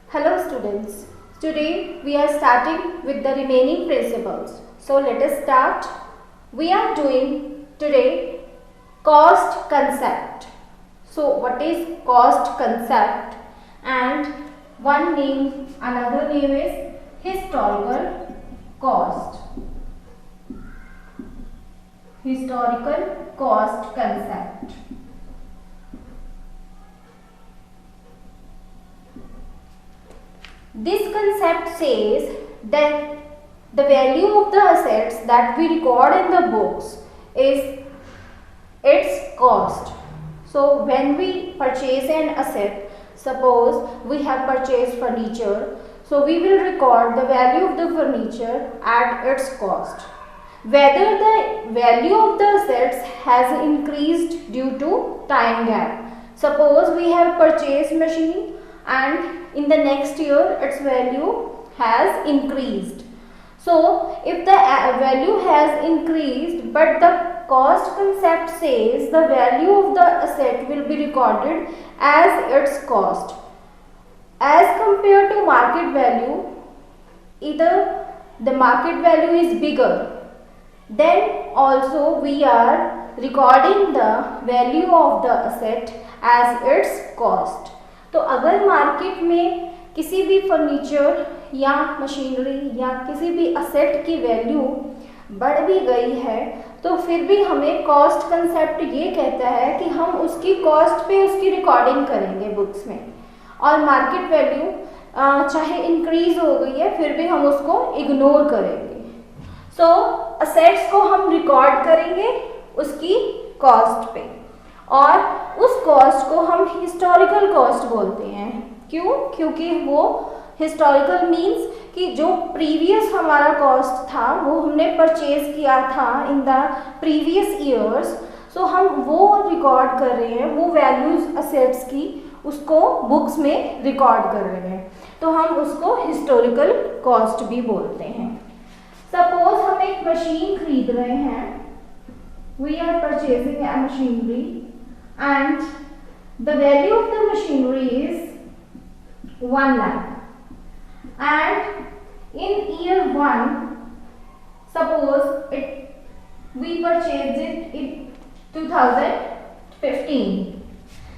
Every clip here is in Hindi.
Hello students, today we are starting with the remaining principles. So let us start. We are doing today cost concept. So what is cost concept? And one name, another name is historical cost. Historical cost concept. This concept says that the value of the assets that we record in the books is its cost. So when we purchase an asset, suppose we have purchased furniture, so we will record the value of the furniture at its cost. Whether the value of the assets has increased due to time gap. Suppose we have purchased machine and in the next year its value has increased. So if the value has increased but the cost concept says the value of the asset will be recorded as its cost as compared to market value. Either the market value is bigger, then also we are recording the value of the asset as its cost. तो अगर मार्केट में किसी भी फर्नीचर या मशीनरी या किसी भी असेट की वैल्यू बढ़ भी गई है तो फिर भी हमें कॉस्ट कंसेप्ट ये कहता है कि हम उसकी कॉस्ट पे उसकी रिकॉर्डिंग करेंगे बुक्स में, और मार्केट वैल्यू चाहे इंक्रीज हो गई है फिर भी हम उसको इग्नोर करेंगे. सो असेट्स को हम रिकॉर्ड करेंगे उसकी कॉस्ट पे और उस कॉस्ट को हम हिस्टोरिकल कॉस्ट बोलते हैं. क्यों? क्योंकि वो हिस्टोरिकल मीन्स कि जो प्रीवियस हमारा कॉस्ट था वो हमने परचेज किया था इन द प्रीवियस ईयर्स, सो हम वो रिकॉर्ड कर रहे हैं, वो वैल्यूज असेट्स की उसको बुक्स में रिकॉर्ड कर रहे हैं, तो हम उसको हिस्टोरिकल कॉस्ट भी बोलते हैं. सपोज हम एक मशीन खरीद रहे हैं, we are purchasing a machinery and the value of the machinery is 1 lakh, and in year 1 suppose we purchased it in 2015,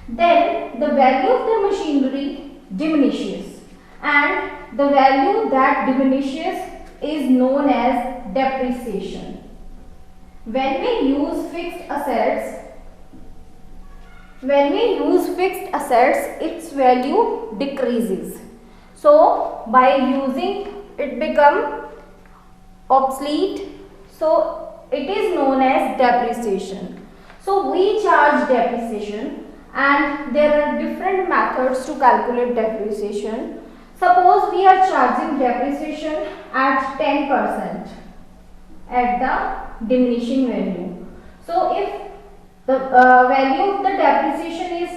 then the value of the machinery diminishes and the value that diminishes is known as depreciation. When we use fixed assets, its value decreases. So by using it become obsolete. So it is known as depreciation. So we charge depreciation and there are different methods to calculate depreciation. Suppose we are charging depreciation at 10% at the diminishing value. So if the value of the depreciation is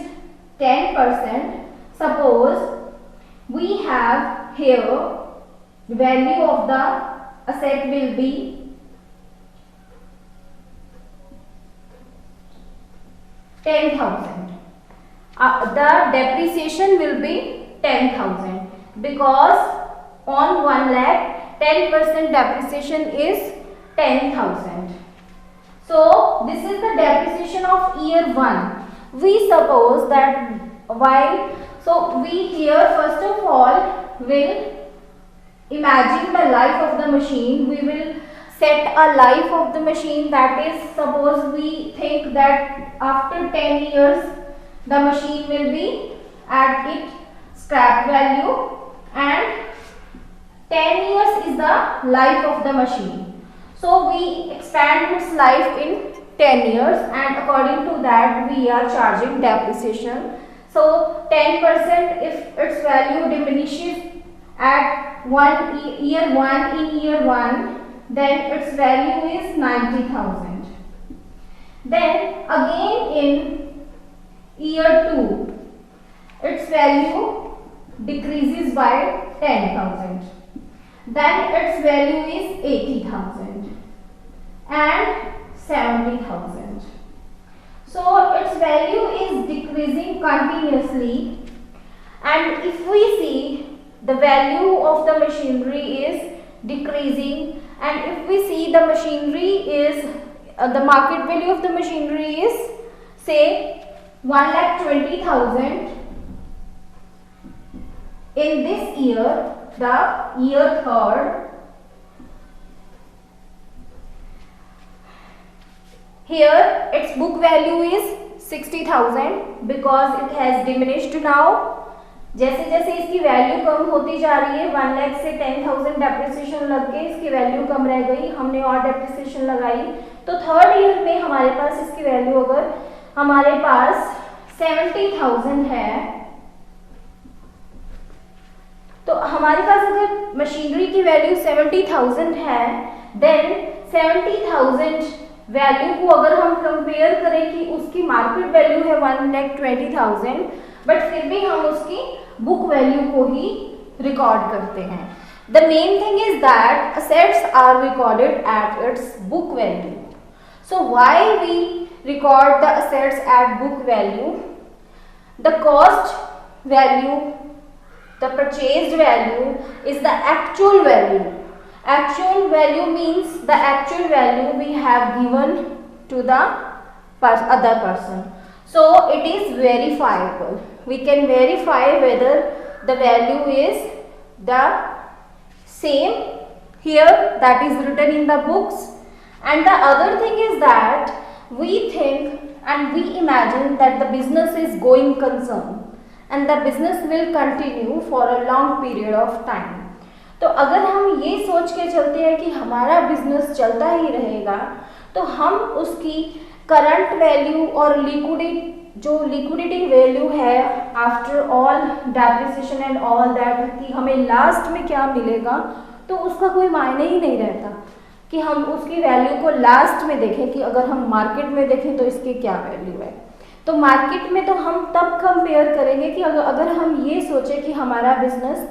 10%. Suppose we have here the value of the asset will be 10,000. The depreciation will be 10,000 because on 1 lakh 10% depreciation is 10,000. So this is the depreciation of year 1. We suppose that why, so we here first of all will imagine the life of the machine. We will set a life of the machine, that is, suppose we think that after 10 years the machine will be at its scrap value and 10 years is the life of the machine. So we expand its life in 10 years and according to that we are charging depreciation. So 10% if its value diminishes at year 1, then its value is 90,000. Then again in year 2 its value decreases by 10,000. Then its value is 80,000 and 70,000. So value is decreasing continuously, and if we see the value of the machinery is decreasing, and if we see the machinery is the market value of the machinery is say 1,20,000 in this year, the year third. Here its book value is 60,000 because it has diminished now. जैसे जैसे इसकी वैल्यू कम होती जा रही है, 1 लाख से 10,000 डेप्रिसिएशन लग के इसकी वैल्यू कम रह गई, हमने और डेप्रिसिएशन लगाई, तो थर्ड ईयर में हमारे पास इसकी वैल्यू अगर हमारे पास 70,000 है, तो हमारे पास अगर मशीनरी की वैल्यू 70,000 है, देन 70,000 वैल्यू को अगर हम कंपेयर करें कि उसकी मार्केट वैल्यू है 1,20,000, बट फिर भी हम उसकी बुक वैल्यू को ही रिकॉर्ड करते हैं. The main thing is that assets are recorded at its book value. So why we record the assets at book value? The cost value, the purchased value is the actual value. Actual value means the actual value we have given to the other person. So it is verifiable. We can verify whether the value is the same here that is written in the books. And the other thing is that we think and we imagine that the business is going concern and the business will continue for a long period of time. तो अगर हम ये सोच के चलते हैं कि हमारा बिजनेस चलता ही रहेगा, तो हम उसकी करंट वैल्यू और लिक्विडिटी वैल्यू है after all depreciation and all that, कि हमें लास्ट में क्या मिलेगा, तो उसका कोई मायने ही नहीं रहता कि हम उसकी वैल्यू को लास्ट में देखें कि अगर हम मार्केट में देखें तो इसकी क्या वैल्यू है. तो मार्केट में तो हम तब कंपेयर करेंगे कि अगर हम ये सोचें कि हमारा बिजनेस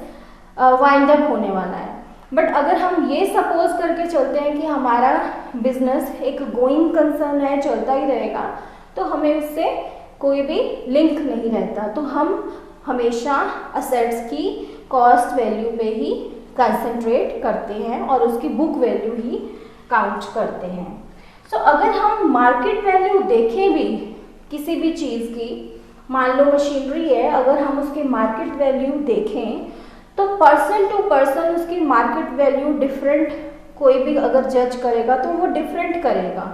वाइंड अप होने वाला है, बट अगर हम ये सपोज करके चलते हैं कि हमारा बिजनेस एक गोइंग कंसर्न है, चलता ही रहेगा, तो हमें उससे कोई भी लिंक नहीं रहता. तो हम हमेशा असेट्स की कॉस्ट वैल्यू पे ही कंसंट्रेट करते हैं और उसकी बुक वैल्यू ही काउंट करते हैं. सो अगर हम मार्केट वैल्यू देखें भी किसी भी चीज़ की, मान लो मशीनरी है, अगर हम उसकी मार्केट वैल्यू देखें तो पर्सन टू पर्सन उसकी मार्केट वैल्यू डिफरेंट, कोई भी अगर जज करेगा तो वो डिफरेंट करेगा.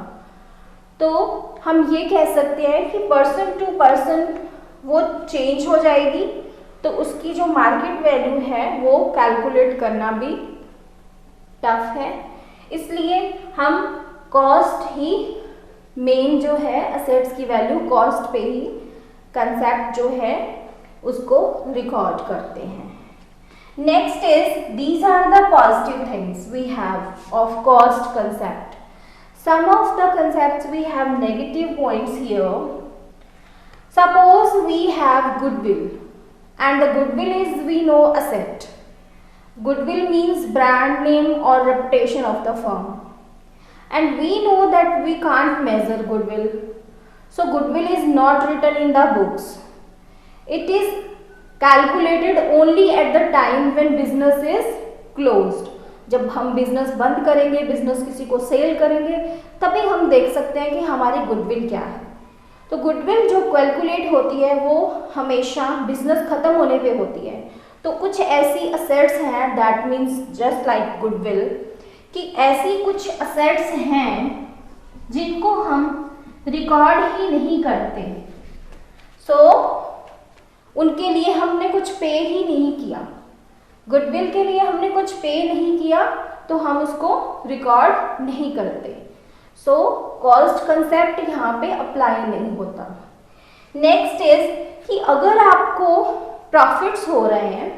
तो हम ये कह सकते हैं कि पर्सन टू पर्सन वो चेंज हो जाएगी, तो उसकी जो मार्केट वैल्यू है वो कैलकुलेट करना भी टफ है. इसलिए हम कॉस्ट ही मेन जो है, असेट्स की वैल्यू कॉस्ट पे ही कंसेप्ट जो है उसको रिकॉर्ड करते हैं. Next is these are the positive things we have of cost concept. Some of the concepts we have negative points here. Suppose we have goodwill, and the goodwill is, we know, asset. Goodwill means brand name or reputation of the firm, and we know that we can't measure goodwill, so goodwill is not written in the books. It is calculated only at the time when business is closed. जब हम बिजनेस बंद करेंगे, बिजनेस किसी को सेल करेंगे, तभी हम देख सकते हैं कि हमारी गुडविल क्या है. तो गुडविल जो कैलकुलेट होती है वो हमेशा बिजनेस खत्म होने पे होती है. तो कुछ ऐसी असेट्स हैं, that means just like goodwill, कि ऐसी कुछ असेट्स हैं जिनको हम रिकॉर्ड ही नहीं करते. उनके लिए हमने कुछ पे ही नहीं किया. गुडविल के लिए हमने कुछ पे नहीं किया तो हम उसको रिकॉर्ड नहीं करते. सो कॉस्ट कंसेप्ट यहाँ पे अप्लाई नहीं होता. नेक्स्ट इज कि अगर आपको प्रॉफिट्स हो रहे हैं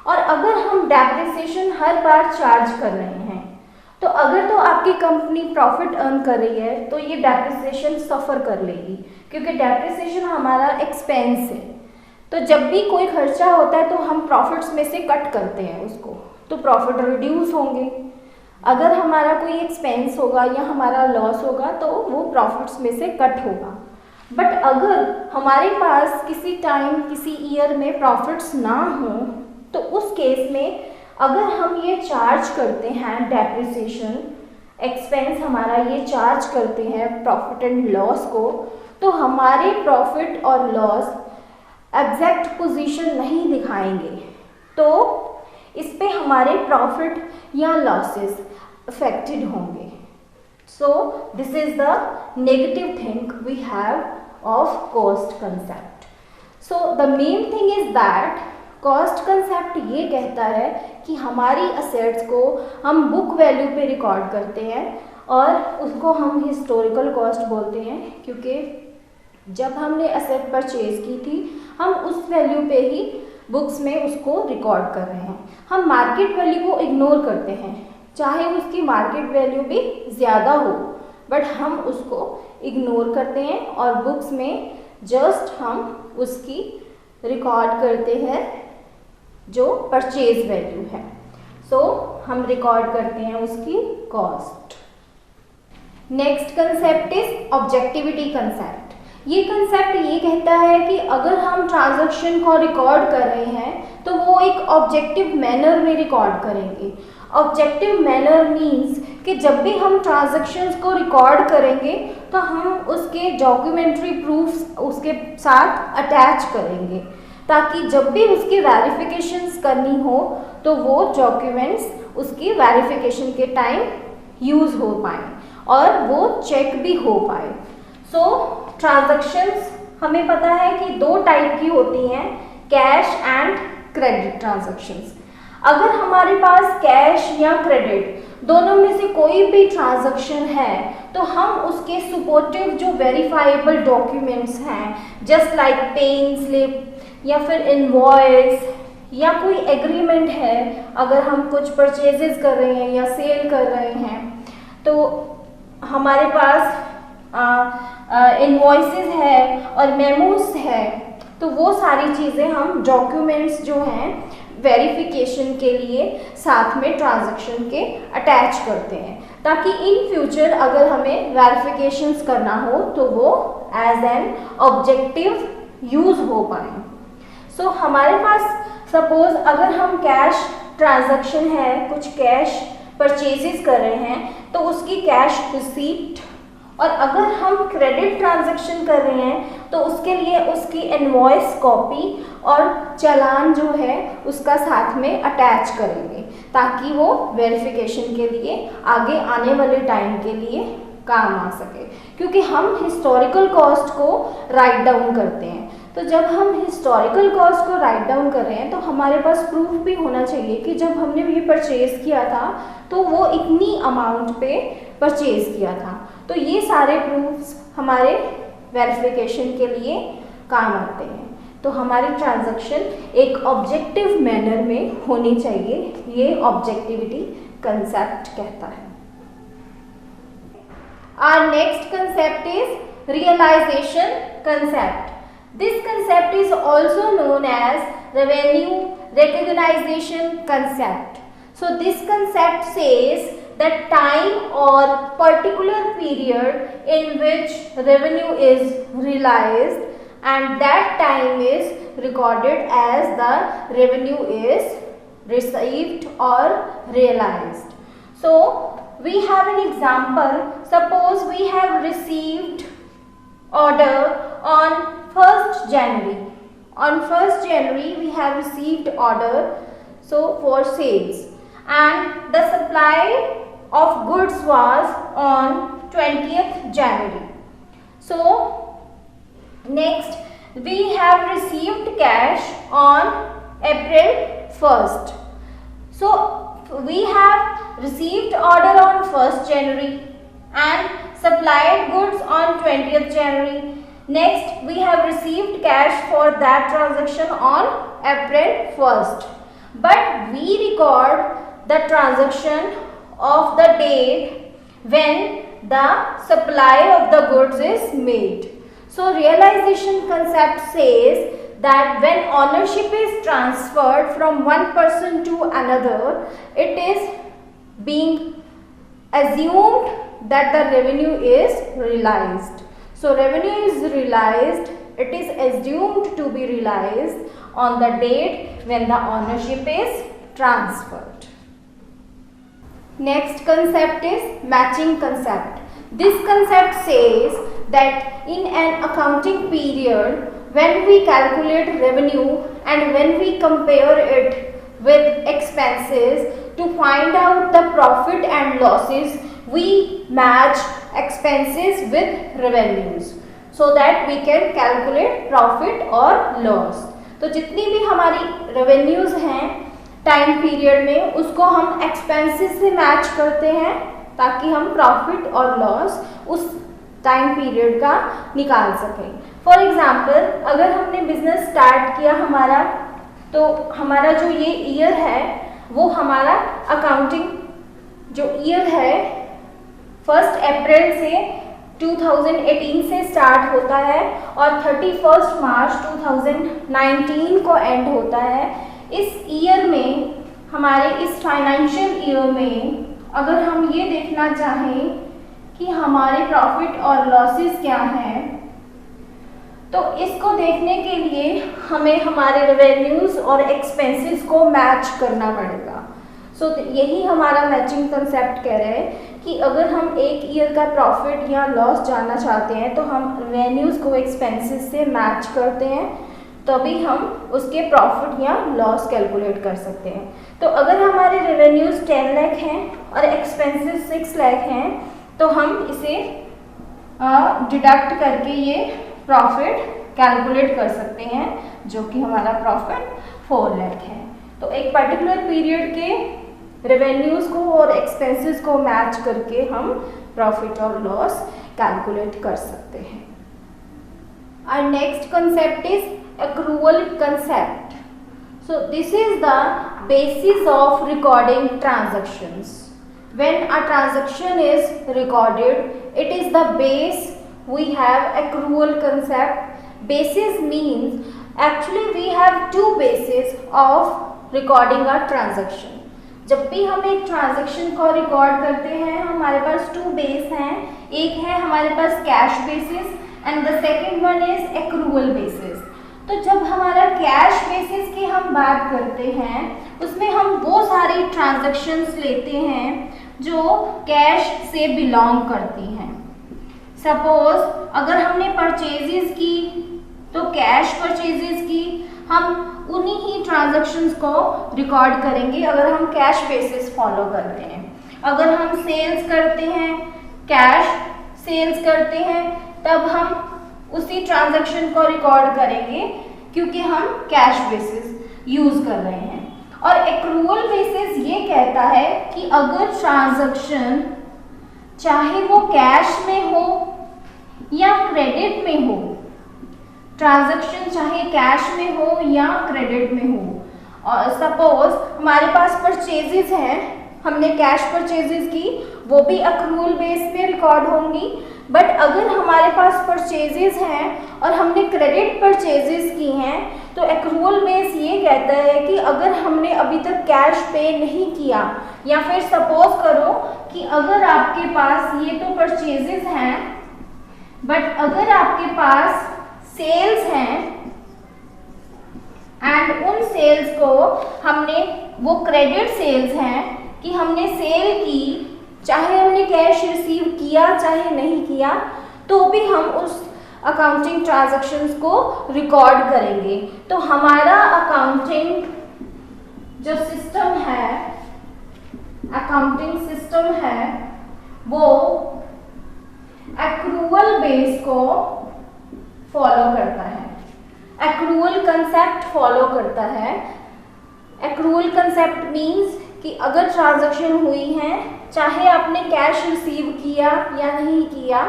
और अगर हम डेप्रिसिएशन हर बार चार्ज कर रहे हैं, तो अगर तो आपकी कंपनी प्रॉफिट अर्न कर रही है तो ये डेप्रिसिएशन सफ़र कर लेगी, क्योंकि डेप्रिसिएशन हमारा एक्सपेंस है. तो जब भी कोई खर्चा होता है तो हम प्रॉफिट्स में से कट करते हैं उसको, तो प्रॉफिट रिड्यूस होंगे. अगर हमारा कोई एक्सपेंस होगा या हमारा लॉस होगा तो वो प्रॉफिट्स में से कट होगा. बट अगर हमारे पास किसी टाइम किसी ईयर में प्रॉफिट्स ना हो तो उस केस में अगर हम ये चार्ज करते हैं डेप्रिसिएशन एक्सपेंस हमारा ये चार्ज करते हैं प्रॉफिट एंड लॉस को, तो हमारे प्रॉफिट और लॉस एग्जैक्ट पोजीशन नहीं दिखाएंगे, तो इस पे हमारे प्रॉफिट या लॉसेस अफेक्टेड होंगे. So this is the negative thing we have of cost concept. So the main thing is that cost concept ये कहता है कि हमारी assets को हम book value पे रिकॉर्ड करते हैं और उसको हम historical cost बोलते हैं, क्योंकि जब हमने asset परचेज की थी हम उस वैल्यू पे ही बुक्स में उसको रिकॉर्ड कर रहे हैं. हम मार्केट वैल्यू को इग्नोर करते हैं, चाहे उसकी मार्केट वैल्यू भी ज़्यादा हो, बट हम उसको इग्नोर करते हैं और बुक्स में जस्ट हम उसकी रिकॉर्ड करते हैं जो परचेज वैल्यू है. सो हम रिकॉर्ड करते हैं उसकी cost. Next concept is objectivity concept. ये कंसेप्ट ये कहता है कि अगर हम ट्रांजैक्शन को रिकॉर्ड कर रहे हैं तो वो एक ऑब्जेक्टिव मैनर में रिकॉर्ड करेंगे. ऑब्जेक्टिव मैनर मीन्स कि जब भी हम ट्रांजैक्शंस को रिकॉर्ड करेंगे तो हम उसके डॉक्यूमेंट्री प्रूफ्स उसके साथ अटैच करेंगे, ताकि जब भी उसकी वेरिफिकेशंस करनी हो तो वो डॉक्यूमेंट्स उसकी वेरिफिकेशन के टाइम यूज़ हो पाए और वो चेक भी हो पाए. सो ट्रांजैक्शंस हमें पता है कि दो टाइप की होती हैं, कैश एंड क्रेडिट ट्रांजैक्शंस. अगर हमारे पास कैश या क्रेडिट दोनों में से कोई भी ट्रांजैक्शन है तो हम उसके सपोर्टिव जो वेरीफाइबल डॉक्यूमेंट्स हैं, जस्ट लाइक पेइंग स्लिप या फिर इनवॉइस या कोई एग्रीमेंट है, अगर हम कुछ परचेजेस कर रहे हैं या सेल कर रहे हैं तो हमारे पास इनवॉइसेस है और मेमोस है, तो वो सारी चीज़ें हम डॉक्यूमेंट्स जो हैं वेरिफिकेशन के लिए साथ में ट्रांजैक्शन के अटैच करते हैं, ताकि इन फ्यूचर अगर हमें वेरिफिकेशंस करना हो तो वो एज एन ऑब्जेक्टिव यूज़ हो पाए. सो हमारे पास सपोज अगर हम कैश ट्रांजैक्शन है, कुछ कैश परचेजेस कर रहे हैं तो उसकी कैश रिसीप्ट, और अगर हम क्रेडिट ट्रांजैक्शन कर रहे हैं तो उसके लिए उसकी इनवॉइस कॉपी और चालान जो है उसका साथ में अटैच करेंगे, ताकि वो वेरिफिकेशन के लिए आगे आने वाले टाइम के लिए काम आ सके. क्योंकि हम हिस्टोरिकल कॉस्ट को राइट डाउन करते हैं, तो जब हम हिस्टोरिकल कॉस्ट को राइट डाउन कर रहे हैं तो हमारे पास प्रूफ भी होना चाहिए कि जब हमने ये परचेज किया था तो वो इतनी अमाउंट पे परचेज किया था. तो ये सारे प्रूफ्स हमारे वेरिफिकेशन के लिए काम आते हैं. तो हमारी ट्रांजैक्शन एक ऑब्जेक्टिव मैनर में होनी चाहिए, ये ऑब्जेक्टिविटी कंसेप्ट कहता है. Our next concept is realization concept. This concept is also known as revenue recognition concept. So this concept says that time or particular period in which revenue is realized, and that time is recorded as the revenue is received or realized. So we have an example. Suppose we have received order on 1st January. On 1st January we have received order for sales, and the supply of goods was on 20th January. So next we have received cash on April 1st. So we have received order on 1st January and supplied goods on 20th January. Next we have received cash for that transaction on April 1st. But we record the transaction of the date when the supply of the goods is made. So realization concept says that when ownership is transferred from one person to another, it is being assumed that the revenue is realized. So revenue is realized, it is assumed to be realized on the date when the ownership is transferred. Next concept is matching concept. This concept says that in an accounting period, when we calculate revenue and when we compare it with expenses to find out the profit and losses, we match expenses with revenues so that we can calculate profit or loss. तो जितनी भी हमारी रेवेन्यूज हैं टाइम पीरियड में, उसको हम एक्सपेंसेस से मैच करते हैं ताकि हम प्रॉफिट और लॉस उस टाइम पीरियड का निकाल सकें. फॉर एग्जाम्पल, अगर हमने बिजनेस स्टार्ट किया हमारा, तो हमारा जो ये ईयर है वो हमारा अकाउंटिंग जो ईयर है 1 अप्रैल से 2018 से स्टार्ट होता है और 31 मार्च 2019 को एंड होता है. इस ईयर में, हमारे इस फाइनेंशियल ईयर में, अगर हम ये देखना चाहें कि हमारे प्रॉफिट और लॉसेस क्या हैं, तो इसको देखने के लिए हमें हमारे रेवेन्यूज और एक्सपेंसेस को मैच करना पड़ेगा. सो यही हमारा मैचिंग कंसेप्ट कह रहे हैं कि अगर हम एक ईयर का प्रॉफिट या लॉस जानना चाहते हैं तो हम रेवेन्यूज को एक्सपेंसेस से मैच करते हैं, तभी हम उसके प्रॉफिट या लॉस कैलकुलेट कर सकते हैं. तो अगर हमारे रेवेन्यूज 10 लाख हैं और एक्सपेंसेस 6 लाख हैं, तो हम इसे डिडक्ट करके ये प्रॉफिट कैलकुलेट कर सकते हैं, जो कि हमारा प्रॉफिट 4 लाख है. तो एक पर्टिकुलर पीरियड के रेवेन्यूज को और एक्सपेंसेस को मैच करके हम प्रॉफिट और लॉस कैलकुलेट कर सकते हैं. Our next concept is accrual concept. So this is the basis of recording transactions. When a transaction is recorded, it is the base. We have accrual concept. Basis means actually we have two bases of recording a transaction. जब भी हम एक ट्रांजैक्शन को रिकॉर्ड करते हैं, हमारे पास 2 बेस हैं. एक है हमारे पास cash basis and the second one is accrual basis. तो जब हमारा कैश बेसिस की हम बात करते हैं, उसमें हम वो सारी ट्रांजैक्शंस लेते हैं जो कैश से बिलोंग करती हैं. सपोज अगर हमने परचेजेस की तो कैश परचेजेस की, हम उन्हीं ही ट्रांजैक्शंस को रिकॉर्ड करेंगे अगर हम कैश बेसिस फॉलो करते हैं. अगर हम सेल्स करते हैं, कैश सेल्स करते हैं, तब हम उसी ट्रांजैक्शन को रिकॉर्ड करेंगे क्योंकि हम कैश बेसिस यूज कर रहे हैं. और एक्रूअल बेसिस ये कहता है कि अगर ट्रांजैक्शन चाहे वो कैश में हो या क्रेडिट में हो, ट्रांजैक्शन चाहे कैश में हो या क्रेडिट में हो, और सपोज हमारे पास परचेजेस हैं, हमने कैश परचेजेस की, वो भी एक्रूअल बेस पे रिकॉर्ड होंगी. बट अगर हमारे पास परचेजेस हैं और हमने क्रेडिट परचेजेस की हैं, तो एक्रूअल बेस ये कहता है कि अगर हमने अभी तक कैश पे नहीं किया, या फिर सपोज करो कि अगर आपके पास ये तो परचेजेस हैं, बट अगर आपके पास सेल्स हैं एंड उन सेल्स को हमने, वो क्रेडिट सेल्स हैं कि हमने सेल की, चाहे हमने कैश रिसीव किया चाहे नहीं किया, तो भी हम उस अकाउंटिंग ट्रांजैक्शंस को रिकॉर्ड करेंगे. तो हमारा अकाउंटिंग जो सिस्टम है, अकाउंटिंग सिस्टम है, वो एक्रूअल बेस को फॉलो करता है, एक्रूअल कंसेप्ट फॉलो करता है. एक्रूअल कंसेप्ट मीन्स कि अगर ट्रांजैक्शन हुई है, चाहे आपने कैश रिसीव किया या नहीं किया,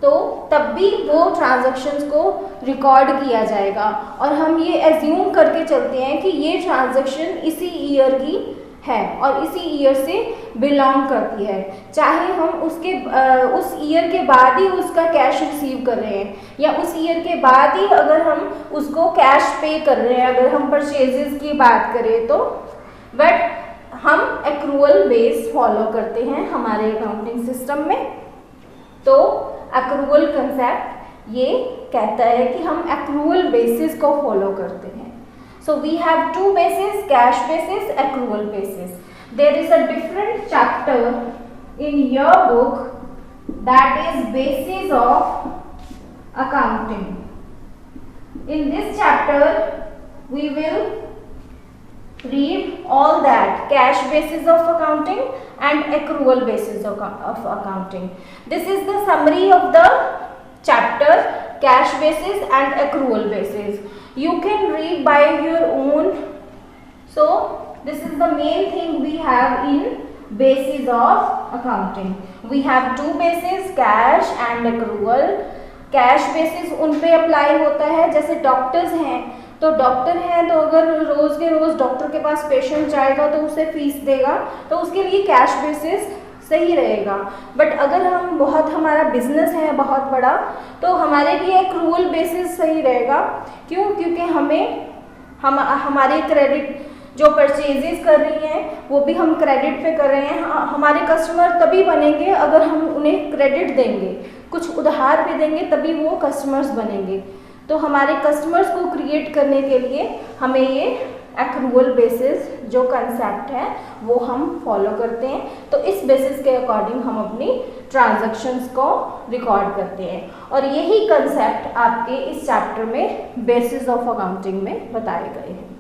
तो तब भी वो ट्रांजैक्शंस को रिकॉर्ड किया जाएगा. और हम ये एज्यूम करके चलते हैं कि ये ट्रांजैक्शन इसी ईयर की है और इसी ईयर से बिलोंग करती है, चाहे हम उसके उस ईयर के बाद ही उसका कैश रिसीव कर रहे हैं या उस ईयर के बाद ही अगर हम उसको कैश पे कर रहे हैं, अगर हम परचेजेस की बात करें तो. बट हम एक्रूअल बेस फॉलो करते हैं हमारे अकाउंटिंग सिस्टम में. तो एक्रूअल कंसेप्ट ये कहता है कि हम एक्रूअल बेसिस को फॉलो करते हैं. So we have two bases, cash basis, accrual basis. There is a different chapter in your book that is basis of accounting. In this chapter we will read all that cash basis of accounting and accrual basis of accounting. This is the summary of the chapter cash basis and accrual basis. You can read by your own. So this is the main thing we have in basis of accounting. We have two bases, cash and accrual. Cash basis उन पे अप्लाई होता है, जैसे डॉक्टर्स हैं तो डॉक्टर हैं तो अगर रोज़ के रोज़ डॉक्टर के पास पेशेंट जाएगा तो उसे फीस देगा, तो उसके लिए कैश बेसिस सही रहेगा. बट अगर हम हमारा बिजनेस है बहुत बड़ा, तो हमारे लिए एक्रूअल बेसिस सही रहेगा. क्यों? क्योंकि हमारे क्रेडिट जो परचेजेस कर रही हैं वो भी हम क्रेडिट पे कर रहे हैं. हमारे कस्टमर तभी बनेंगे अगर हम उन्हें क्रेडिट देंगे, कुछ उधार पे देंगे, तभी वो कस्टमर्स बनेंगे. तो हमारे कस्टमर्स को क्रिएट करने के लिए हमें ये एक्रूअल बेसिस जो कंसेप्ट है वो हम फॉलो करते हैं. तो इस बेसिस के अकॉर्डिंग हम अपनी ट्रांजैक्शंस को रिकॉर्ड करते हैं, और यही कंसेप्ट आपके इस चैप्टर में बेसिस ऑफ अकाउंटिंग में बताए गए हैं.